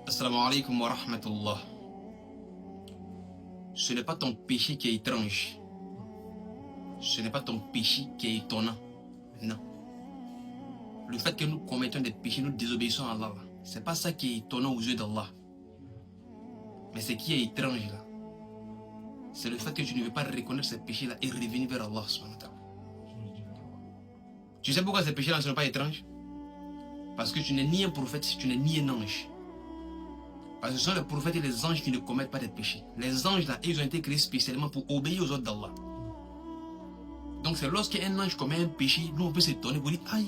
Assalamu alaikum wa rahmatullah. Ce n'est pas ton péché qui est étrange. Ce n'est pas ton péché qui est étonnant. Non. Le fait que nous commettons des péchés, nous désobéissons à Allah, c'est pas ça qui est étonnant aux yeux d'Allah. Mais ce qui est étrange là, c'est le fait que tu ne veux pas reconnaître ces péchés-là et revenir vers Allah subhanahu wa ta'ala. Tu sais pourquoi ces péchés-là ne sont pas étranges? Parce que tu n'es ni un prophète, tu n'es ni un ange. Parce que ce sont les prophètes et les anges qui ne commettent pas de péchés. Les anges là, ils ont été créés spécialement pour obéir aux ordres d'Allah. Donc c'est lorsqu'un ange commet un péché, nous on peut s'étonner pour dire aïe,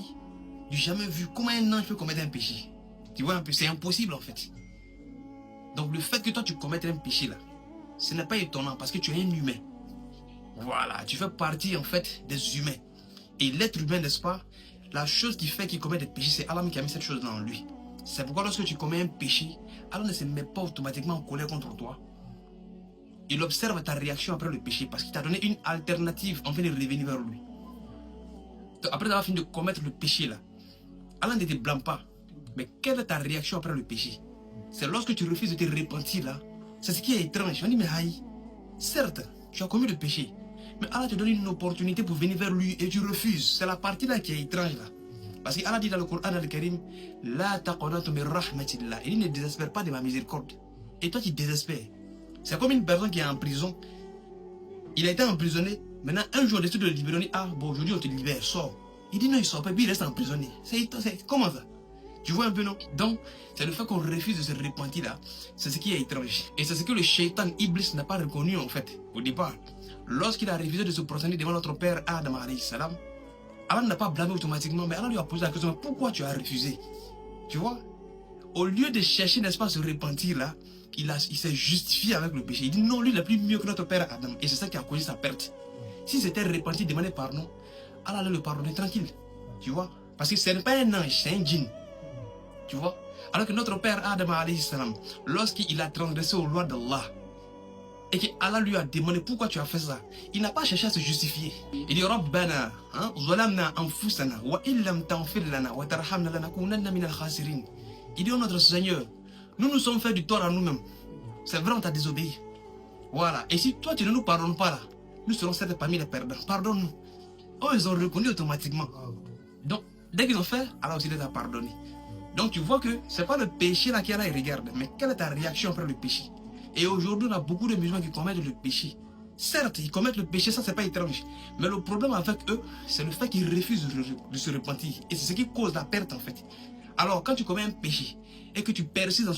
j'ai jamais vu comment un ange peut commettre un péché. Tu vois un peu, c'est impossible en fait. Donc le fait que toi tu commettes un péché là, ce n'est pas étonnant parce que tu es un humain. Voilà, tu fais partie en fait des humains. Et l'être humain, n'est-ce pas, la chose qui fait qu'il commet des péchés, c'est Allah qui a mis cette chose là en lui. C'est pourquoi lorsque tu commets un péché, Allah ne se met pas automatiquement en colère contre toi. Il observe ta réaction après le péché parce qu'il t'a donné une alternative en fait de revenir vers lui. Donc, après avoir fini de commettre le péché là, Allah ne te blâme pas. Mais quelle est ta réaction après le péché? C'est lorsque tu refuses de te repentir là. C'est ce qui est étrange. On dit mais aïe, certes, tu as commis le péché. Mais Allah te donne une opportunité pour venir vers lui et tu refuses. C'est la partie là qui est étrange là. Parce qu'Allah dit dans le Coran al-Karim, La taqanatu min rahmatillah. Il ne désespère pas de ma miséricorde. Et toi tu désespères. C'est comme une personne qui est en prison. Il a été emprisonné. Maintenant un jour on décide de le libérer. On dit ah bon aujourd'hui on te libère, sors. Il dit non il sort pas, puis il reste emprisonné. C'est comment ça? Tu vois un peu non? Donc c'est le fait qu'on refuse de se repentir là. C'est ce qui est étrange. Et c'est ce que le shaitan Iblis n'a pas reconnu en fait au départ. Lorsqu'il a refusé de se prosterner devant notre père Adam alayhi salam, Allah n'a pas blâmé automatiquement, mais Allah lui a posé la question, pourquoi tu as refusé? Tu vois? Au lieu de chercher, n'est-ce pas, à se repentir là, il s'est justifié avec le péché. Il dit non, lui il est plus mieux que notre père Adam. Et c'est ça qui a causé sa perte. Si c'était repenti, demandé pardon, Allah allait le pardonner tranquille. Tu vois? Parce que ce n'est pas un ange, c'est un djinn. Tu vois? Alors que notre père Adam alayhi salam, lorsqu'il a transgressé aux lois d'Allah, et que Allah lui a demandé pourquoi tu as fait ça, il n'a pas cherché à se justifier. Il dit Rabbana, zalamna anfusana, wa illam tanfir lana, wa tarhamna lanakunanna min al-khasirin. Il dit oh notre Seigneur, nous nous sommes fait du tort à nous-mêmes. C'est vrai, on t'a désobéi. Voilà. Et si toi tu ne nous pardonnes pas là, nous serons certes parmi les perdants. Pardonne-nous. Oh, ils ont reconnu automatiquement. Donc, dès qu'ils ont fait, Allah aussi les a pardonnés. Donc tu vois que ce n'est pas le péché là qui Allah regarde, mais quelle est ta réaction après le péché? Et aujourd'hui, on a beaucoup de musulmans qui commettent le péché. Certes, ils commettent le péché, ça c'est pas étrange. Mais le problème avec eux, c'est le fait qu'ils refusent de se repentir. Et c'est ce qui cause la perte en fait. Alors, quand tu commets un péché et que tu persistes dans